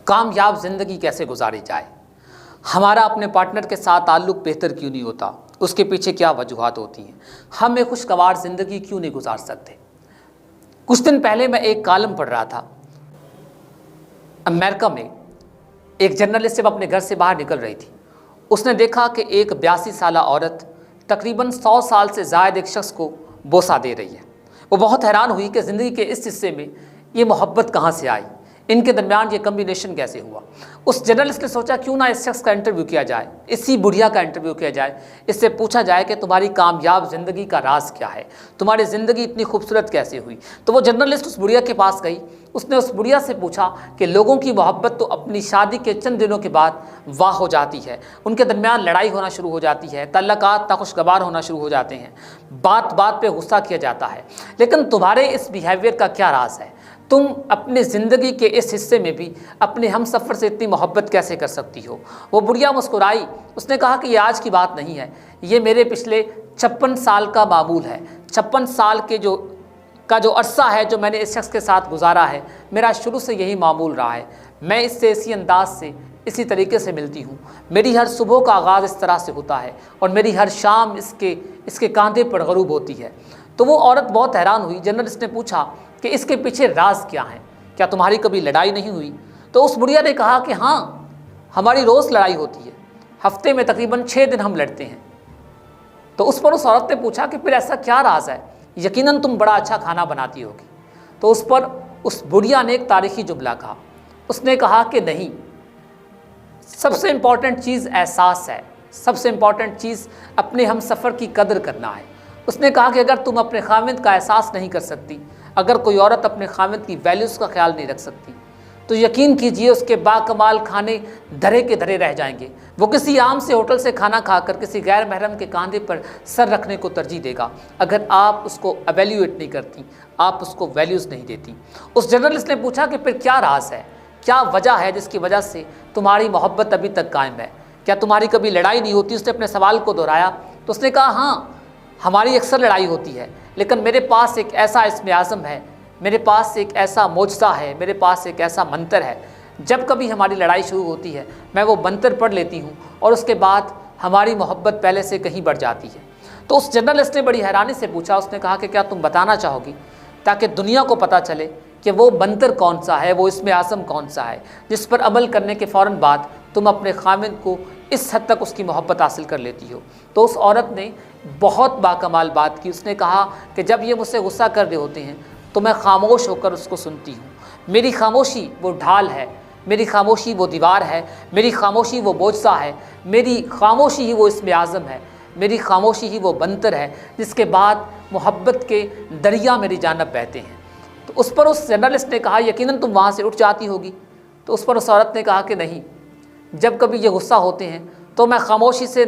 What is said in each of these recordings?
कामयाब ज़िंदगी कैसे गुजारी जाए, हमारा अपने पार्टनर के साथ ताल्लुक़ बेहतर क्यों नहीं होता, उसके पीछे क्या वजूहात होती हैं, हम एक खुशगवार ज़िंदगी क्यों नहीं गुजार सकते। कुछ दिन पहले मैं एक कॉलम पढ़ रहा था। अमेरिका में एक जर्नलिस्ट जब अपने घर से बाहर निकल रही थी, उसने देखा कि एक 82 साला औरत तकरीबन 100 साल से ज़ायद एक शख्स को बोसा दे रही है। वो बहुत हैरान हुई कि ज़िंदगी के इस हिस्से में ये मोहब्बत कहाँ से आई, इनके दरमियान ये कम्बिनेशन कैसे हुआ। उस जर्नलिस्ट ने सोचा क्यों ना इस शख्स का इंटरव्यू किया जाए, इसी बुढ़िया का इंटरव्यू किया जाए, इससे पूछा जाए कि तुम्हारी कामयाब ज़िंदगी का राज क्या है, तुम्हारी ज़िंदगी इतनी खूबसूरत कैसे हुई। तो वो जर्नलिस्ट उस बुढ़िया के पास गई, उसने उस बुढ़िया से पूछा कि लोगों की मोहब्बत तो अपनी शादी के चंद दिनों के बाद वाह हो जाती है, उनके दरमियान लड़ाई होना शुरू हो जाती है, तल्लकात नाखुशगवार होना शुरू हो जाते हैं, बात बात पे गुस्सा किया जाता है, लेकिन तुम्हारे इस बिहेवियर का क्या राज है, तुम अपने ज़िंदगी के इस हिस्से में भी अपने हम सफ़र से इतनी मोहब्बत कैसे कर सकती हो। वो बुढ़िया मुस्कुराई, उसने कहा कि ये आज की बात नहीं है, ये मेरे पिछले 56 साल का मामूल है। 56 साल के जो अरसा है जो मैंने इस शख्स के साथ गुजारा है, मेरा शुरू से यही मामूल रहा है। मैं इससे इसी अंदाज से इसी तरीके से मिलती हूँ, मेरी हर सुबह का आगाज़ इस तरह से होता है और मेरी हर शाम इसके कांधे पर गरूब होती है। तो वो औरत बहुत हैरान हुई। जर्नलिस्ट ने पूछा कि इसके पीछे राज क्या है, क्या तुम्हारी कभी लड़ाई नहीं हुई। तो उस बुढ़िया ने कहा कि हाँ, हमारी रोज़ लड़ाई होती है, हफ्ते में तकरीबन 6 दिन हम लड़ते हैं। तो उस पर उस औरत ने पूछा कि फिर ऐसा क्या राज है, यकीनन तुम बड़ा अच्छा खाना बनाती होगी। तो उस पर उस बुढ़िया ने एक तारीखी जुमला कहा, उसने कहा कि नहीं, सबसे इम्पॉर्टेंट चीज़ एहसास है, सबसे इम्पॉर्टेंट चीज़ अपने हम सफ़र की कदर करना है। उसने कहा कि अगर तुम अपने खामिद का एहसास नहीं कर सकती, अगर कोई औरत अपने खामिद की वैल्यूज़ का ख्याल नहीं रख सकती, तो यकीन कीजिए उसके बाकमाल खाने धरे के धरे रह जाएंगे। वो किसी आम से होटल से खाना खाकर किसी गैर महरम के कांधे पर सर रखने को तरजीह देगा, अगर आप उसको एवेल्यूएट नहीं करती, आप उसको वैल्यूज़ नहीं देती। उस जर्नलिस्ट ने पूछा कि फिर क्या राज है, क्या वजह है जिसकी वजह से तुम्हारी मोहब्बत अभी तक कायम है, क्या तुम्हारी कभी लड़ाई नहीं होती। उसने अपने सवाल को दोहराया तो उसने कहा हाँ, हमारी अक्सर लड़ाई होती है, लेकिन मेरे पास एक ऐसा इस्म आज़म है, मेरे पास एक ऐसा मोजज़ा है, मेरे पास एक ऐसा मंतर है, जब कभी हमारी लड़ाई शुरू होती है मैं वो मंतर पढ़ लेती हूँ और उसके बाद हमारी मोहब्बत पहले से कहीं बढ़ जाती है। तो उस जर्नलिस्ट ने बड़ी हैरानी से पूछा, उसने कहा कि क्या तुम बताना चाहोगी ताकि दुनिया को पता चले कि वो मंतर कौन सा है, वो इस्म आज़म कौन सा है जिस पर अमल करने के फ़ौरन बाद तुम अपने खामिद को इस हद तक उसकी मोहब्बत हासिल कर लेती हो। तो उस औरत ने बहुत बाकमाल बात की। उसने कहा कि जब ये मुझसे गुस्सा कर रहे होते हैं तो मैं खामोश होकर उसको सुनती हूँ। मेरी खामोशी वो ढाल है, मेरी खामोशी वो दीवार है, मेरी खामोशी वो बोझसा है, मेरी खामोशी ही वो इस्म आज़म है, मेरी खामोशी ही वो बंतर है जिसके बाद मोहब्बत के दरिया मेरी जानब बहते हैं। तो उस पर उस जर्नलिस्ट ने कहा यकीनन तुम वहाँ से उठ जाती होगी। तो उस पर उस औरत ने कहा कि नहीं, जब कभी ये गुस्सा होते हैं तो मैं खामोशी से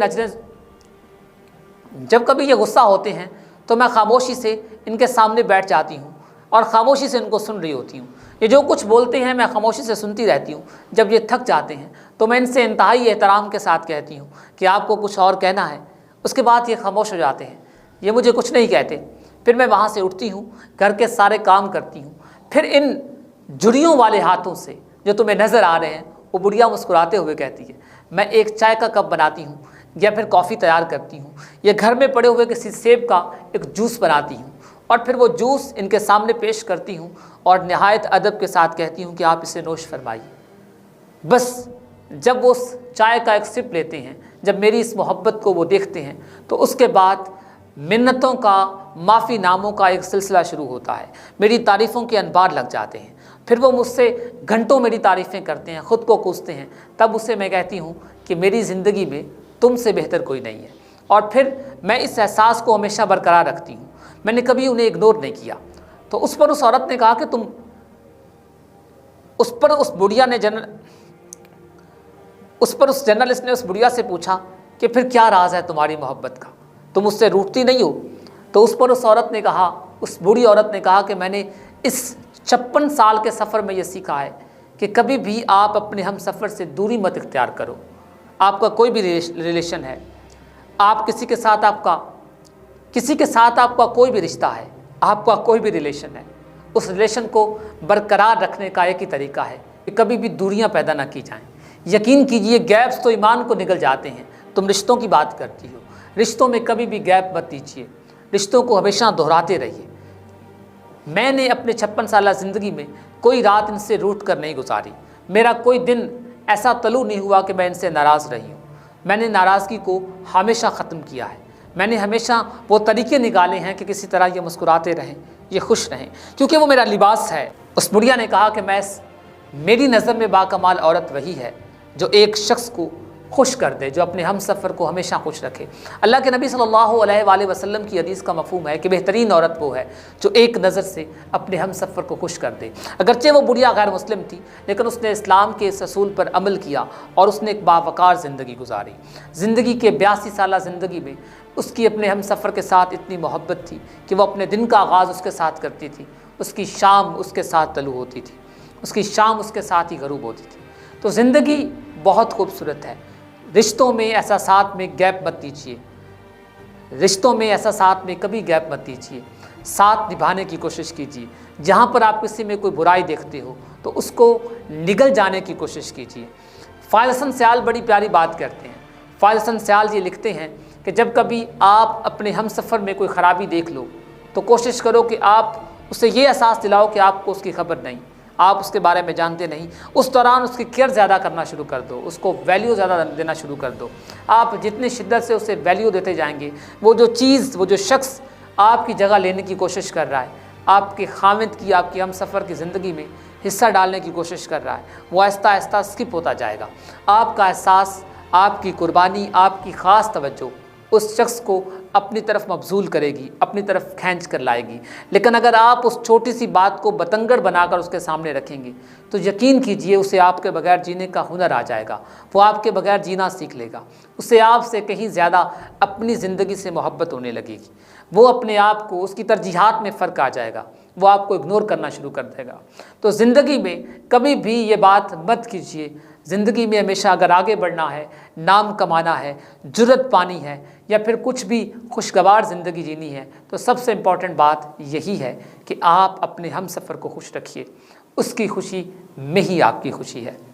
खामोशी से इनके सामने बैठ जाती हूँ और ख़ामोशी से इनको सुन रही होती हूँ। ये जो कुछ बोलते हैं मैं खामोशी से सुनती रहती हूँ। जब ये थक जाते हैं तो मैं इनसे इंतहाई एहतराम के साथ कहती हूँ कि आपको कुछ और कहना है। उसके बाद ये खामोश हो जाते हैं, ये मुझे कुछ नहीं कहते। फिर मैं वहाँ से उठती हूँ, घर के सारे काम करती हूँ। फिर इन जुड़ियों वाले हाथों से जो तुम्हें नज़र आ रहे हैं, वो बुढ़िया मुस्कुराते हुए कहती है, मैं एक चाय का कप बनाती हूँ या फिर कॉफ़ी तैयार करती हूँ या घर में पड़े हुए किसी सेब का एक जूस बनाती हूँ और फिर वो जूस इनके सामने पेश करती हूँ और नहायत अदब के साथ कहती हूँ कि आप इसे नोश फरमाइए। बस जब वो चाय का एक सिप लेते हैं, जब मेरी इस मोहब्बत को वो देखते हैं, तो उसके बाद मिन्नतों का, माफ़ी नामों का एक सिलसिला शुरू होता है। मेरी तारीफ़ों के अनबार लग जाते हैं। फिर वो मुझसे घंटों मेरी तारीफ़ें करते हैं, ख़ुद को कोसते हैं। तब उससे मैं कहती हूँ कि मेरी ज़िंदगी में तुमसे बेहतर कोई नहीं है। और फिर मैं इस एहसास को हमेशा बरकरार रखती हूँ, मैंने कभी उन्हें इग्नोर नहीं किया। तो उस पर उस औरत ने कहा कि तुम उस जर्नलिस्ट ने उस बुढ़िया से पूछा कि फिर क्या राज है तुम्हारी मोहब्बत का, तुम उससे रूठती नहीं हो। तो उस पर उस औरत ने कहा, उस बूढ़ी औरत ने कहा कि मैंने इस 56 साल के सफ़र में ये सीखा है कि कभी भी आप अपने हम सफ़र से दूरी मत इख्तियार करो। आपका कोई भी रिलेशन है, आप किसी के साथ आपका कोई भी रिश्ता है, आपका कोई भी रिलेशन है, उस रिलेशन को बरकरार रखने का एक ही तरीका है کہ کبھی بھی دوریاں پیدا نہ کی جائیں۔ یقین کیجئے گیپس تو ایمان کو نگل جاتے ہیں۔ تم رشتوں کی بات کرتی ہو، رشتوں میں کبھی بھی گیپ مت دیجیے، رشتوں کو ہمیشہ دہراتے رہیے۔ میں نے اپنے 56 سالہ زندگی میں کوئی رات ان سے روٹھ کر نہیں گزاری، میرا کوئی دن ایسا طلوع نہیں ہوا کہ میں ان سے ناراض رہی ہوں۔ میں نے ناراضگی کو ہمیشہ ختم کیا ہے۔ میں نے ہمیشہ وہ طریقے نکالے ہیں کہ کسی طرح یہ مسکراتے رہیں، یہ خوش رہیں، کیونکہ وہ میرا لباس ہے۔ اس بڑھیا نے کہا کہ میری نظر میں باکمال عورت وہی ہے جو ایک شخص کو خوش کر دے، جو اپنے ہم سفر کو ہمیشہ خوش رکھے۔ اللہ کے نبی صلی اللہ علیہ وآلہ وسلم کی حدیث کا مفہوم ہے کہ بہترین عورت وہ ہے جو ایک نظر سے اپنے ہم سفر کو خوش کر دے۔ اگرچہ وہ بڑھیا غیر مسلم تھی، لیکن اس نے اسلام کے اس اصول پر عمل کیا اور اس نے ایک باوقار زندگی گزاری۔ زندگی کے 82 سالہ زندگی میں اس کی اپنے ہم سفر کے ساتھ اتنی محبت تھی کہ وہ اپنے دن کا آغاز اس کے ساتھ کرتی تھی، اس کی شام اس کے ساتھ طلوع ہوتی تھی، اس کی شام اس کے ساتھ ہی غروب ہوتی تھی۔ تو زندگی بہت خوبصورت ہے۔ رشتوں میں احساسات میں گیپ مت دیجیے، رشتوں میں احساسات میں کبھی گیپ مت دیجیے، ساتھ نبھانے کی کوشش کیجیے۔ جہاں پر آپ کسی میں کوئی برائی دیکھتے ہو تو اس کو نگل جانے کی کوشش کیجیے۔ فائز حسن سیال بڑی پیاری بات کرتے ہیں۔ فائز حسن سیال یہ لکھتے ہیں کہ جب کبھی آپ اپنے ہم سفر میں کوئی خرابی دیکھ لو تو کوشش کرو کہ آپ اسے یہ احساس دلاؤ کہ آپ کو اس کی خبر نہیں، آپ اس کے بارے میں جانتے نہیں۔ اس دوران اس کی کیئر زیادہ کرنا شروع کر دو، اس کو ویلیو زیادہ دینا شروع کر دو۔ آپ جتنی شدت سے اسے ویلیو دیتے جائیں گے، وہ جو چیز، وہ جو شخص آپ کی جگہ لینے کی کوشش کر رہا ہے، آپ کے خاوند کی، آپ کی ہم سفر کی زندگی میں حصہ ڈالنے کی کوشش کر رہا ہے، وہ آہستہ آہستہ سکپ ہوتا جائے گا۔ آپ کا احساس، آپ کی قربانی، آپ کی خاص توجہ اس شخص کو اپنی طرف مبذول کرے گی، اپنی طرف کھینچ کر لائے گی۔ لیکن اگر آپ اس چھوٹی سی بات کو بتنگڑ بنا کر اس کے سامنے رکھیں گے تو یقین کیجئے اسے آپ کے بغیر جینے کا ہنر آ جائے گا، وہ آپ کے بغیر جینا سیکھ لے گا، اسے آپ سے کہیں زیادہ اپنی زندگی سے محبت ہونے لگے گی۔ وہ اپنے آپ کو، اس کی ترجیحات میں فرق آ جائے گا، وہ آپ کو اگنور کرنا شروع کر دے گا۔ تو زندگی میں کبھی بھی یہ بات مت کیجیے۔ زندگی میں ہمیشہ اگر آگے بڑھنا ہے، نام کمانا ہے، جرأت پانی ہے، یا پھر کچھ بھی خوشگوار زندگی جینی ہے، تو سب سے امپورٹنٹ بات یہی ہے کہ آپ اپنے ہم سفر کو خوش رکھیے۔ اس کی خوشی میں ہی آپ کی خوشی ہے۔